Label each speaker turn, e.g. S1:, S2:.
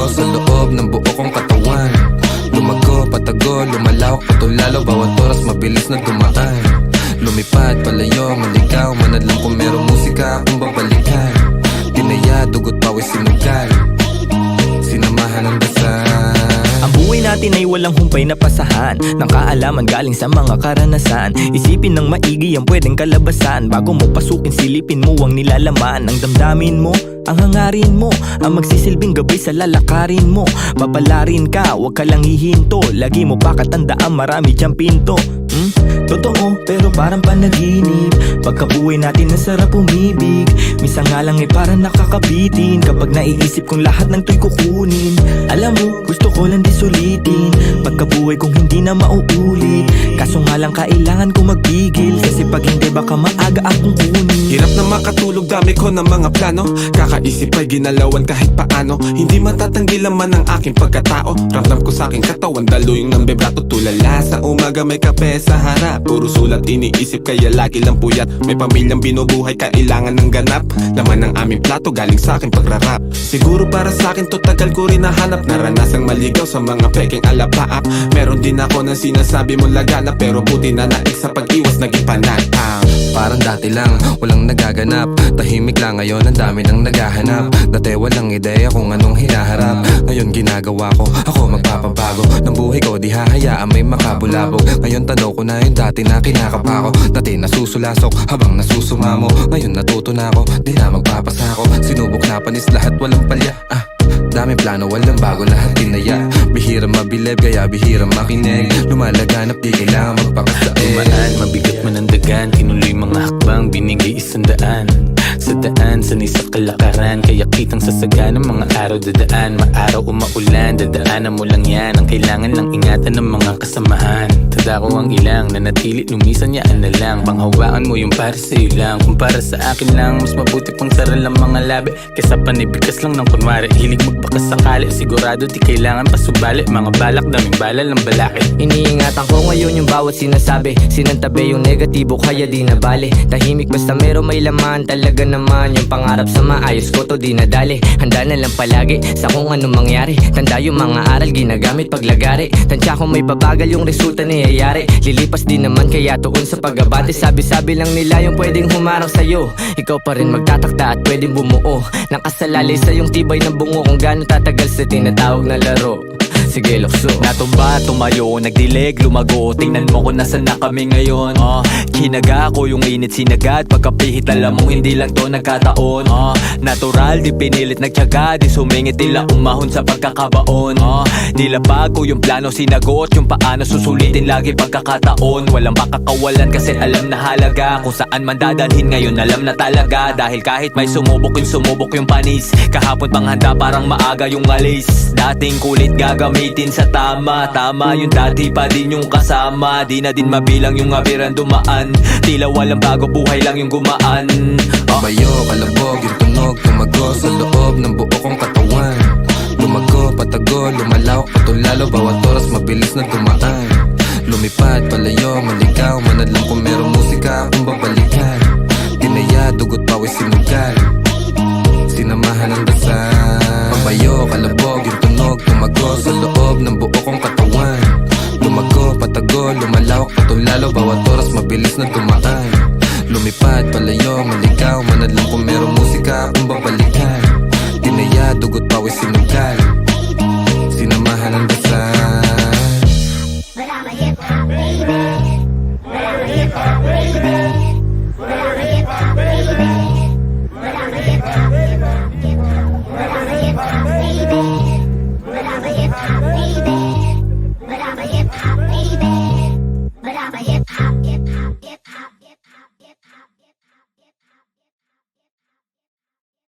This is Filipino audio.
S1: sa loob ng buo kong katawan. Lumago, patago, lumalawak, patulalo, bawat oras mabilis na dumaan. Lumipad, palayo, maligaw, manadlang kung merong musika akong babalikan. Tinaya, dugot, pawis, sinugal, sinamahan ng dasal.
S2: Ang buhay natin ay walang humpay na pasahan ng kaalaman galing sa mga karanasan. Isipin ng maigi ang pwedeng kalabasan. Bago mo pasukin, silipin mo ang nilalaman. Ang damdamin mo, ang hangarin mo, ang magsisilbing gabay sa lalakarin mo. Papalarin ka, wag ka lang hihinto. Lagi mo pa katandaan, marami diyang pinto. Totoo, pero parang panaginip. Pagkabuhay natin nasarap umibig. Minsan nga lang parang nakakabitin kapag naiisip kong lahat ng to'y kukunin. Alam mo, gusto ko lang di sulitin pagkabuhay kong hindi na mauulit. Kaso nga lang kailangan ko magpigil, kasi pag hindi baka maaga akong kunin.
S3: Hirap na makatulog, dami ko ng mga plano. Kakaisip ay ginalawan kahit paano. Hindi matatanggi laman ang aking pagkatao. Ramdam ko sa aking katawan, daluyong ng bebrato. Tulala sa umaga, may kape sa harap. Puro sulat iniisip, kaya lagi lang puyat. May pamilyang binubuhay, kailangan ng ganap. Laman ng aming plato, galing sa aking pagrarap. Siguro para sa akin to, tagal ko rin nahanap. Naranasang maligaw sa mga peking alapaap. Meron din ako ng sinasabi mong lagana, pero buti na naik sa pag-iwas, naging panatang.
S1: Parang dati lang, walang nagaganap. Tahimik lang, ngayon ang dami nang naghahanap. Dati walang ideya kung anong hinaharap. Ngayon ginagawa ko, ako magpapabago ng buhay ko, di hahayaan may makabulabog. Ngayon tanaw ko na yung dati na kinakapa ko. Dati nasusulasok habang nasusumamo. Ngayon natuto na ako, di na magpapasako. Sinubok na panis lahat, walang palya. Dami plano, walang bago, lahat tinaya. Bihira mabilib, kaya bihira makinig. Lumalaganap, di kailangan magpakasain.
S4: Dumaan, mabigat man ang dagan. Tinuloy mga hakbang, binigay 100. Sa daan, sanay sa kalakaran. Kaya kitang sasaga ng mga araw dadaan. Maaraw o maulan, dadaanan mo lang yan. Ang kailangan lang ingatan ng mga kasamahan. Tadako ang ilang, nanatili lumisan yaan na lang. Panghawakan mo yung para sa'yo lang. Kung para sa akin lang, mas mabuti pang saral ang mga labi kaysa panibigas lang ng kunwari. Hilig magbakas sakali, sigurado di kailangan pasubali. Mga balak, daming bala lang balaki.
S5: Iniingatan ko ngayon yung bawat sinasabi. Sinantabi yung negatibo, kaya di na bale. Tahimik basta meron may laman. Talaga naman yung pangarap sa maayos ko to di nadali. Handa na lang palagi sa kung anong mangyari. Tanda yung mga aral ginagamit paglagari. Tansya kung may pabagal yung resulta niyayari. Lilipas din naman kaya tuon sa pag-abante. Sabi-sabi lang nila yung pwedeng humarang sa'yo. Ikaw pa rin magtatakda at pwedeng bumuo. Nakasalalay sa yung tibay ng bungo. Kung gaano tatagal sa tinatawag na laro. Sige, lukso.
S2: Natumba, tumayo, nagdilig, lumago. Tingnan mo kung nasan na kami ngayon. Kinaga ko yung init sinagad. Pagkapihit alam mong hindi lang to nagkataon. Natural, di pinilit nagtyaga. Di sumingit, tila umahon sa pagkakabaon. Nilapag ko yung plano, sinagot yung paano susulitin lagi pagkakataon. Walang makakawalan kasi alam na halaga. Kung saan man dadalhin ngayon alam na talaga. Dahil kahit may sumubok yung panis. Kahapon pang handa parang maaga yung alis. Dating kulit gagamitin sa tama. Tama yung dati pa din yung kasama. Di na din mabilang yung abiran dumaan. Tila walang bago, buhay lang yung gumaan.
S1: Bayo, kalabog, yung tunog, tumago sa loob ng buo kong katawan. Lumago, patago, lumalawak, patulalo, bawat oras mabilis na dumaan. Lumipad, palayo, maligaw, manadlang kung merong musika akong babalikan. Tinaya, dugot, pawis, sinugal, sinamahan ng dasal. Bayo, kalabog, yung tunog, tumago sa loob ng buo kong katawan. Lumago, patago, lumalawak, patulalo, bawat oras mabilis na dumaan. Lumipad, palayo, maligaw, manadlang kung merong musika akong babalikan. Tinaya, dugot, pawis, sinugal, sinamahan ng dasal.